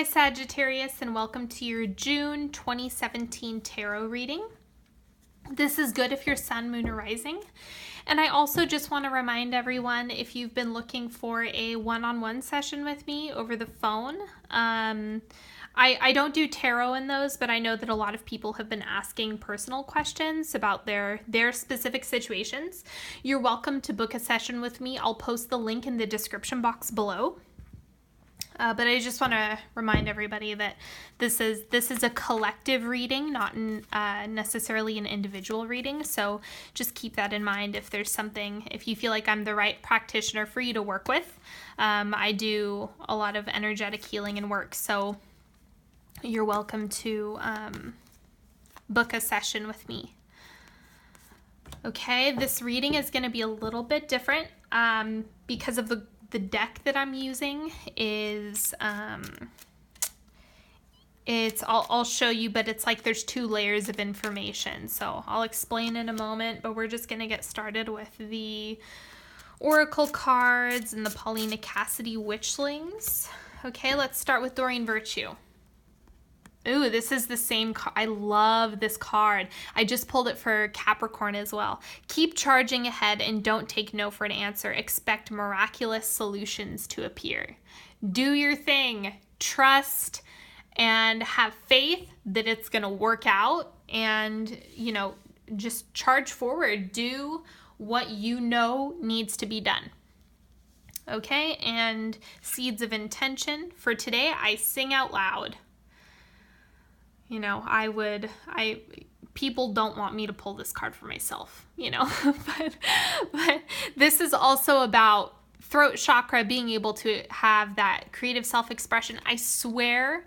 Hi Sagittarius, and welcome to your June 2017 tarot reading. This is good if you're sun, moon, or rising. And I also just want to remind everyone, if you've been looking for a one-on-one session with me over the phone, I don't do tarot in those, but I know that a lot of people have been asking personal questions about their specific situations. You're welcome to book a session with me. I'll post the link in the description box below. But I just want to remind everybody that this is a collective reading, not necessarily an individual reading. So just keep that in mind. If there's something, if you feel like I'm the right practitioner for you to work with, I do a lot of energetic healing and work. So you're welcome to book a session with me. Okay, this reading is going to be a little bit different because of the deck that I'm using is, I'll show you, but it's like there's two layers of information. So I'll explain in a moment, but we're just going to get started with the Oracle cards and the Paulina Cassidy Witchlings. Okay, let's start with Doreen Virtue. Ooh, this is the same card. I love this card. I just pulled it for Capricorn as well. Keep charging ahead and don't take no for an answer. Expect miraculous solutions to appear. Do your thing. Trust and have faith that it's going to work out, and, you know, just charge forward. Do what you know needs to be done. Okay, and seeds of intention for today, I sing out loud. You know, people don't want me to pull this card for myself, you know, but this is also about throat chakra, being able to have that creative self-expression. I swear,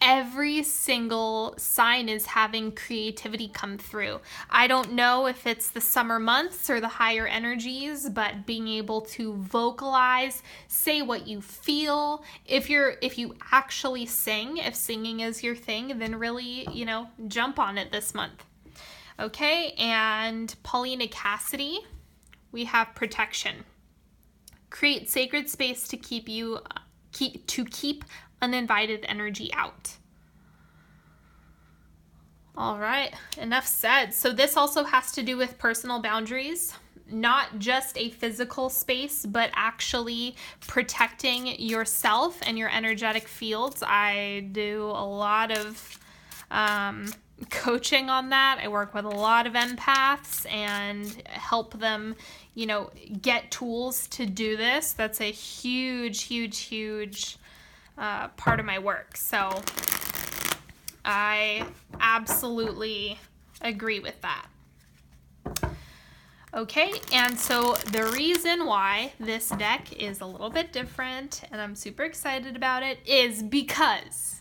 every single sign is having creativity come through. I don't know if it's the summer months or the higher energies, but being able to vocalize, say what you feel. If you actually sing, if singing is your thing, then really, you know, jump on it this month. Okay, and Paulina Cassidy, we have protection. Create sacred space to keep uninvited energy out. All right, enough said. So this also has to do with personal boundaries, not just a physical space, but actually protecting yourself and your energetic fields. I do a lot of coaching on that. I work with a lot of empaths and help them, you know, get tools to do this. That's a huge part of my work. So I absolutely agree with that. Okay, and so the reason why this deck is a little bit different, and I'm super excited about it, is because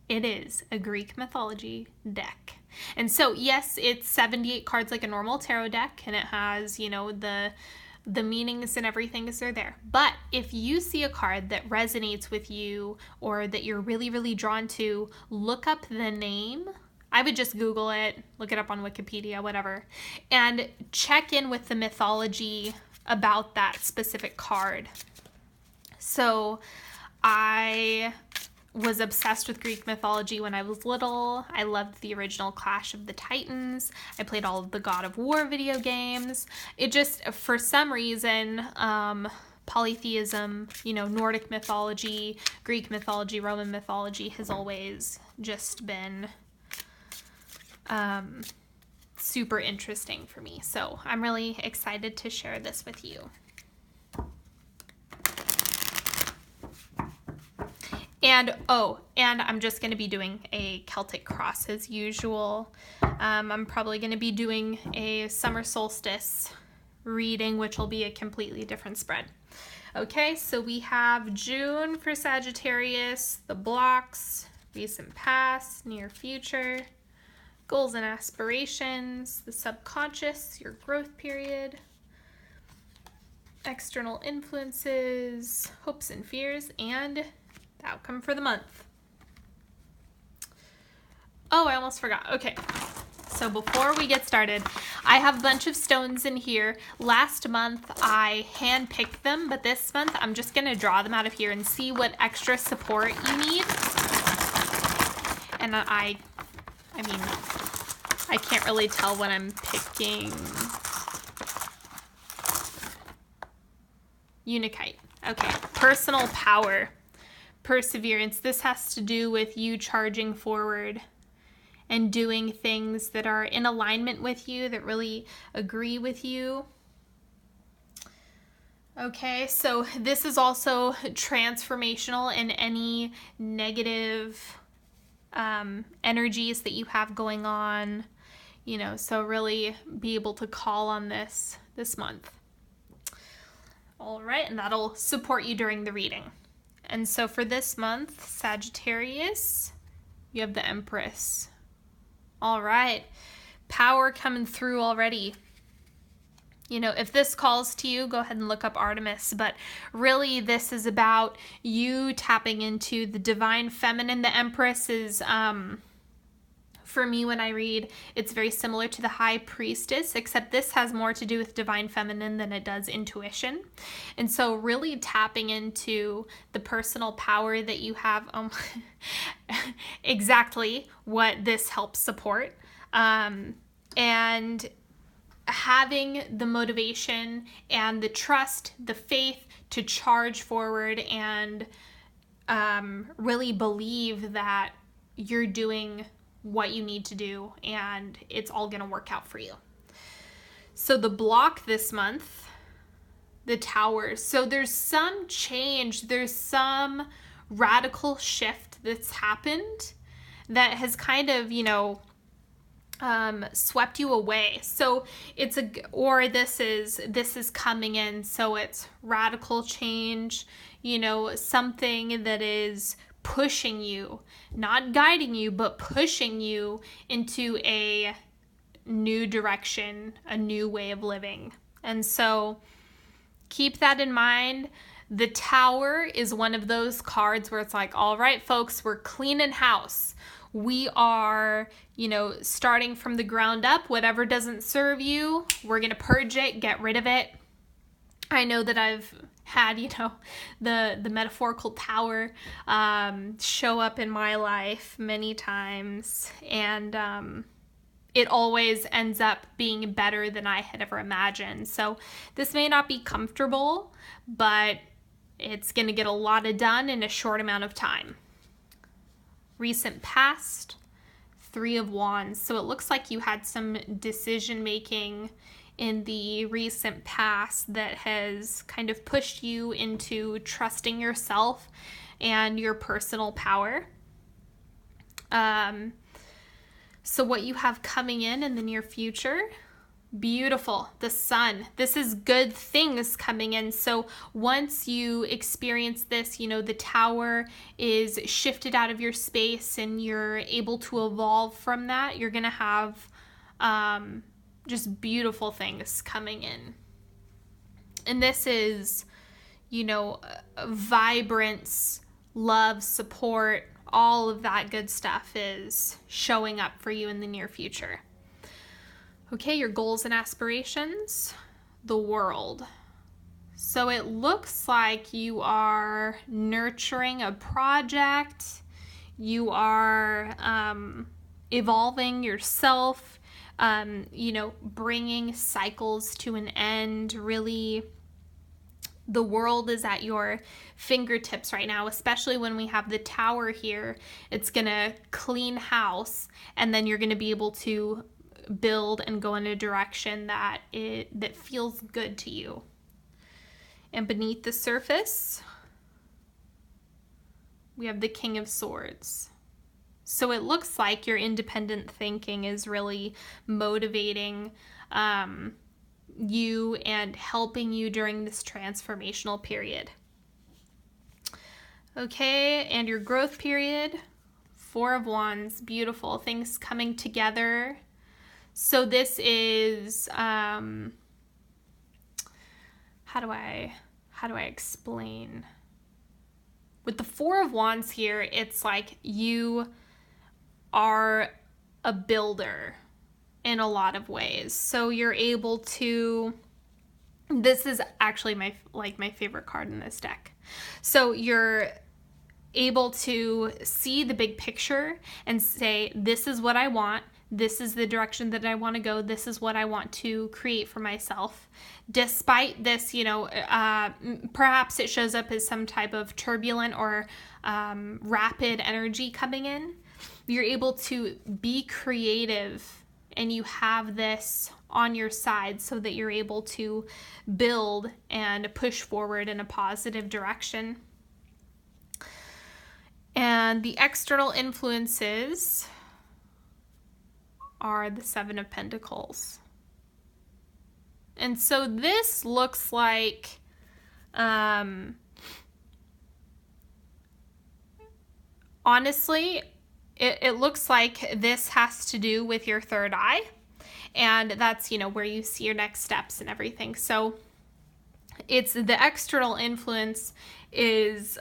it is a Greek mythology deck. And so, yes, it's 78 cards like a normal tarot deck, and it has, you know, the meanings and everything is there. But if you see a card that resonates with you or that you're really drawn to, look up the name. I would just Google it, look it up on Wikipedia, whatever, and check in with the mythology about that specific card. So I was obsessed with Greek mythology when I was little. I loved the original Clash of the Titans. I played all of the God of War video games. It just, for some reason, polytheism, you know, Nordic mythology, Greek mythology, Roman mythology has always just been super interesting for me. So I'm really excited to share this with you. And I'm just going to be doing a Celtic cross as usual. I'm probably going to be doing a summer solstice reading, which will be a completely different spread. Okay, so we have June for Sagittarius, the blocks, recent past, near future, goals and aspirations, the subconscious, your growth period, external influences, hopes and fears, and the outcome for the month. Oh, I almost forgot. Okay, So before we get started, I have a bunch of stones in here. Last month I hand-picked them, but this month I'm just gonna draw them out of here and see what extra support you need. And I mean, I can't really tell when I'm picking. Unakite. Okay, personal power, perseverance. This has to do with you charging forward and doing things that are in alignment with you, that really agree with you. Okay, so this is also transformational in any negative energies that you have going on, you know, so really be able to call on this month. All right, and that'll support you during the reading. And so for this month, Sagittarius, you have the Empress. All right, power coming through already. You know, if this calls to you, go ahead and look up Artemis. But really, this is about you tapping into the divine feminine. The Empress is, for me, when I read, it's very similar to the High Priestess, except this has more to do with divine feminine than it does intuition. And so really tapping into the personal power that you have, exactly what this helps support. And having the motivation and the trust, the faith to charge forward and really believe that you're doing what you need to do and it's all going to work out for you. So the block this month, the Towers. So there's some change, there's some radical shift that's happened that has kind of, you know, swept you away. So it's this is coming in. So it's radical change, you know, something that is pushing you, not guiding you, but pushing you into a new direction, a new way of living. And so keep that in mind. The Tower is one of those cards where it's like, all right, folks, we're cleaning house. We are, you know, starting from the ground up. Whatever doesn't serve you, we're going to purge it, get rid of it. I know that I've had, you know, the metaphorical tower show up in my life many times, and it always ends up being better than I had ever imagined. So this may not be comfortable, but it's going to get a lot done in a short amount of time. Recent past, Three of Wands. So it looks like you had some decision making in the recent past that has kind of pushed you into trusting yourself and your personal power. So what you have coming in the near future, beautiful. The Sun. This is good things coming in. So once you experience this, you know, the Tower is shifted out of your space and you're able to evolve from that, you're going to have just beautiful things coming in. And this is, you know, vibrance, love, support, all of that good stuff is showing up for you in the near future. Okay, your goals and aspirations, the World. So it looks like you are nurturing a project, you are evolving yourself, you know, bringing cycles to an end. Really, the world is at your fingertips right now, especially when we have the Tower here. It's gonna clean house, and then you're gonna be able to build and go in a direction that feels good to you. And beneath the surface, we have the King of Swords. So it looks like your independent thinking is really motivating you and helping you during this transformational period. Okay, and your growth period, Four of Wands, beautiful, things coming together. So this is, how do I explain? With the Four of Wands here, it's like you are a builder. in a lot of ways. So you're able to, this is actually my favorite card in this deck. So you're able to see the big picture and say, this is what I want. This is the direction that I want to go. This is what I want to create for myself. Despite this, perhaps it shows up as some type of turbulent or rapid energy coming in. You're able to be creative, and you have this on your side so that you're able to build and push forward in a positive direction. And the external influences are the Seven of Pentacles. And so this looks like honestly, it looks like this has to do with your third eye. And that's, where you see your next steps and everything. So it's the external influence is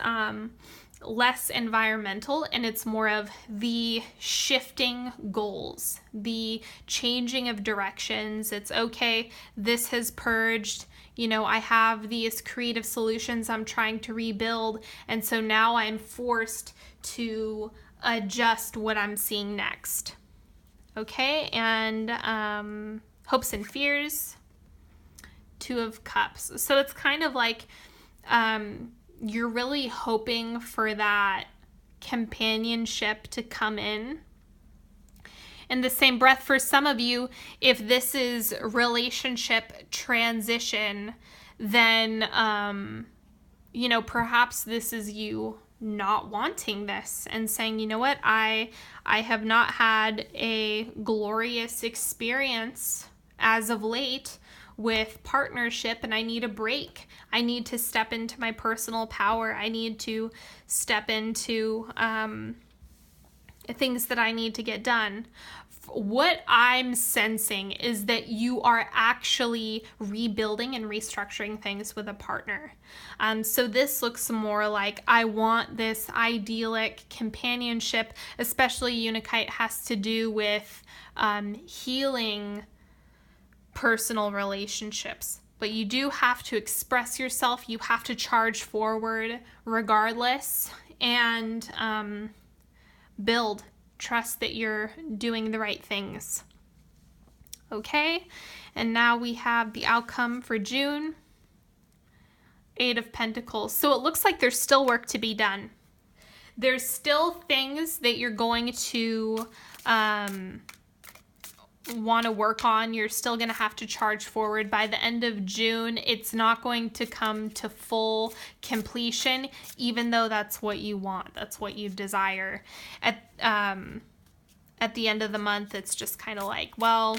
less environmental, and it's more of the shifting goals, the changing of directions. It's okay, this has purged, I have these creative solutions I'm trying to rebuild, and so now I'm forced to adjust what I'm seeing next. Okay, and hopes and fears, Two of Cups. So it's kind of like you're really hoping for that companionship to come in. In the same breath, for some of you, if this is relationship transition, then, perhaps this is you not wanting this and saying, you know what, I have not had a glorious experience as of late with partnership, and I need a break. I need to step into my personal power. I need to step into things that I need to get done. What I'm sensing is that you are actually rebuilding and restructuring things with a partner. So this looks more like, I want this idyllic companionship, especially Unikite has to do with healing personal relationships. But you do have to express yourself. You have to charge forward regardless, and build. Trust that you're doing the right things. Okay, and now we have the outcome for June. Eight of Pentacles. So it looks like there's still work to be done. There's still things that you're going to want to work on. You're still going to have to charge forward. By the end of June, it's not going to come to full completion, even though that's what you want. That's what you desire. At the end of the month, it's just kind of like, well,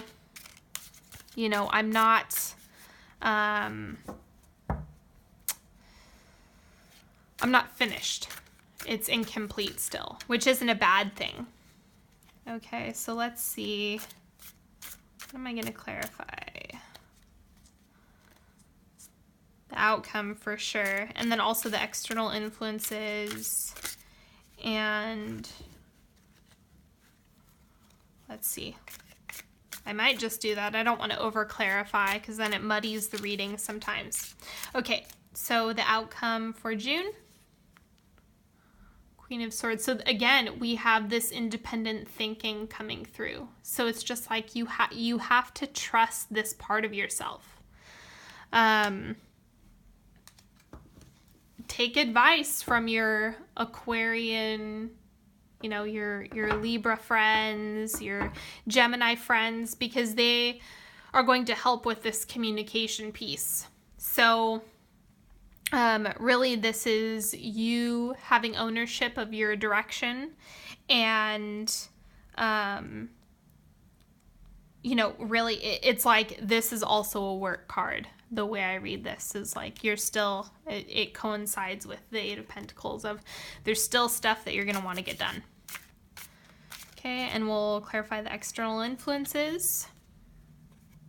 I'm not finished. It's incomplete still, which isn't a bad thing. Okay, so let's see. What am I going to clarify? The outcome for sure. And then also the external influences. And let's see. I might just do that. I don't want to over clarify because then it muddies the reading sometimes. Okay, so the outcome for June. Queen of Swords. So again, we have this independent thinking coming through. So it's just like you have to trust this part of yourself. Take advice from your Aquarian, your Libra friends, your Gemini friends, because they are going to help with this communication piece. So really, this is you having ownership of your direction, and, really, it's like this is also a work card. The way I read this is like you're still, it coincides with the Eight of Pentacles of there's still stuff that you're going to want to get done. Okay, and we'll clarify the external influences.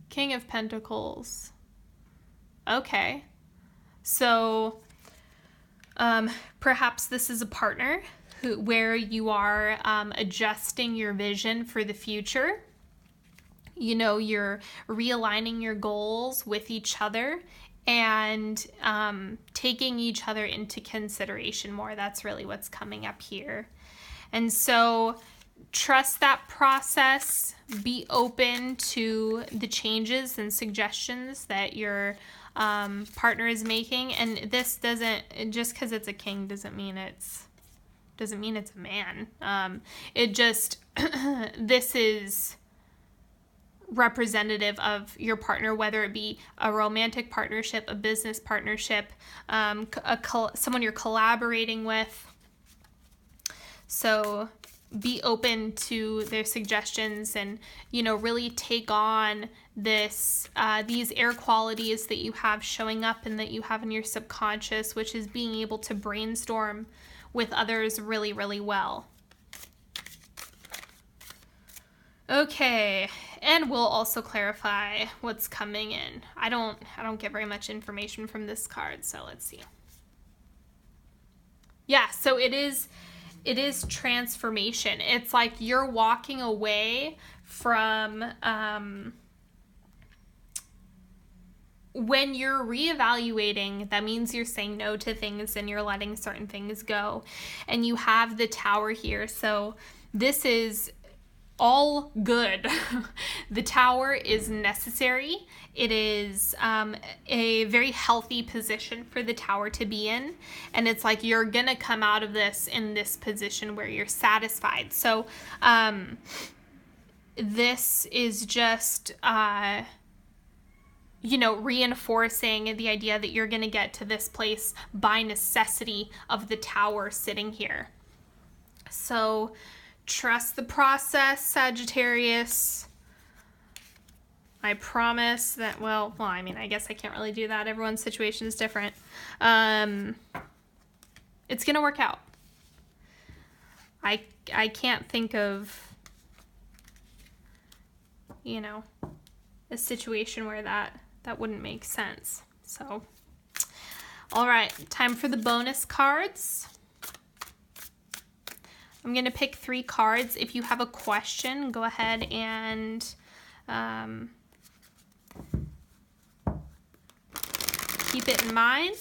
King of Pentacles. Okay. So perhaps this is a partner where you are adjusting your vision for the future. you know, you're realigning your goals with each other and taking each other into consideration more. That's really what's coming up here. And so trust that process. Be open to the changes and suggestions that your partner is making. And this doesn't, just because it's a king doesn't mean it's a man. It just, this is representative of your partner, whether it be a romantic partnership, a business partnership, someone you're collaborating with. So be open to their suggestions and, you know, really take on this, these air qualities that you have showing up and that you have in your subconscious, which is being able to brainstorm with others really, really well. Okay, and we'll also clarify what's coming in. I don't get very much information from this card, so let's see. Yeah, so it is transformation. It's like you're walking away from when you're reevaluating, that means you're saying no to things and you're letting certain things go. And you have the Tower here. So this is all good. The Tower is necessary. It is a very healthy position for the Tower to be in. And it's like you're going to come out of this in this position where you're satisfied. So this is just, you know, reinforcing the idea that you're going to get to this place by necessity of the Tower sitting here. So trust the process, Sagittarius. I promise that, well, I mean, I guess I can't really do that. Everyone's situation is different. It's going to work out. I can't think of, you know, a situation where that wouldn't make sense. So, all right, time for the bonus cards. I'm going to pick 3 cards. If you have a question, go ahead and keep it in mind.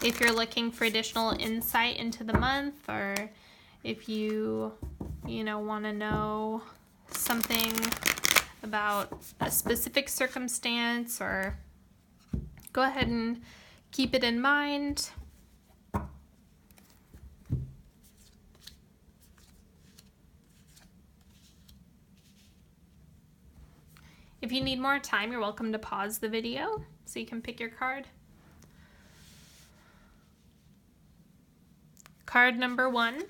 If you're looking for additional insight into the month, or if you know, want to know something about a specific circumstance, or go ahead and keep it in mind. If you need more time, you're welcome to pause the video so you can pick your card. Card number 1,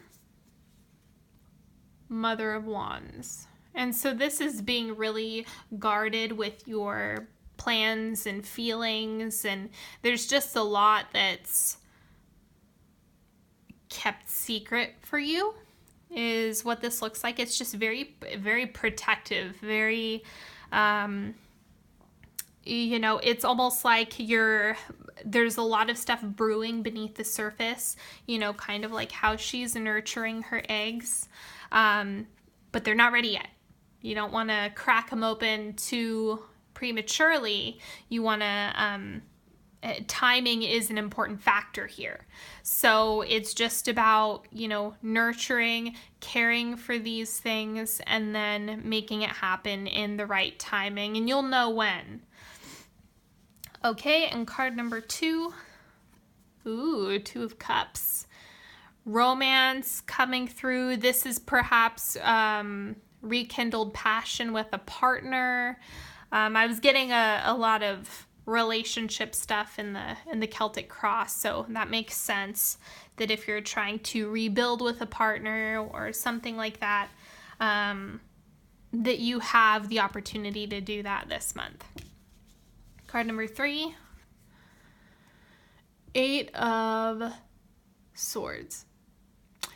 Mother of Wands. And so this is being really guarded with your plans and feelings, and there's just a lot that's kept secret for you, is what this looks like. It's just very, very protective, very, you know, it's almost like there's a lot of stuff brewing beneath the surface, you know, kind of like how she's nurturing her eggs, but they're not ready yet. You don't want to crack them open too prematurely. You want to, timing is an important factor here. So it's just about, you know, nurturing, caring for these things, and then making it happen in the right timing, and you'll know when. Okay, and card number 2. Ooh, 2 of Cups. Romance coming through. This is perhaps rekindled passion with a partner. I was getting a lot of relationship stuff in the Celtic cross, so that makes sense that if you're trying to rebuild with a partner or something like that, that you have the opportunity to do that this month. Card number 3, 8 of Swords.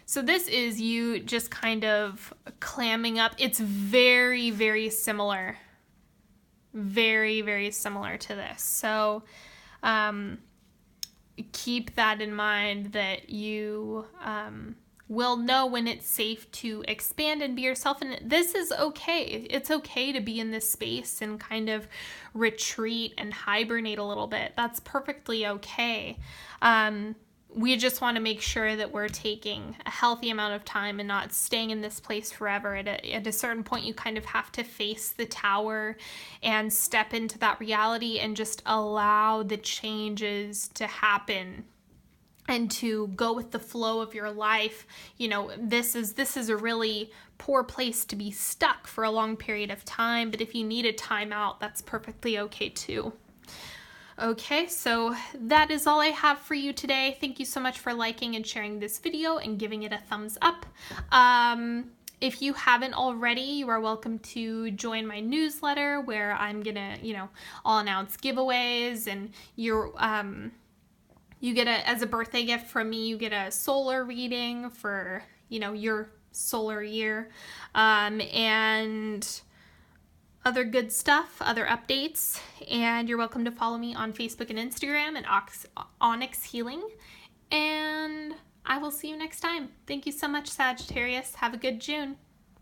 So this is you just kind of clamming up. It's very, very similar. Very, very similar to this. So keep that in mind, that you will know when it's safe to expand and be yourself. And this is okay. It's okay to be in this space and kind of retreat and hibernate a little bit. That's perfectly okay. We just want to make sure that we're taking a healthy amount of time and not staying in this place forever. At a certain point, you kind of have to face the tower and step into that reality and just allow the changes to happen and to go with the flow of your life. This is a really poor place to be stuck for a long period of time, but if you need a timeout, that's perfectly okay too. Okay, so that is all I have for you today. Thank you so much for liking and sharing this video and giving it a thumbs up. If you haven't already, you are welcome to join my newsletter where I'm gonna, I'll announce giveaways, and you get as a birthday gift from me, you get a solar reading for, your solar year, and other good stuff, other updates. And you're welcome to follow me on Facebook and Instagram at Onyx Healing. And I will see you next time. Thank you so much, Sagittarius. Have a good June.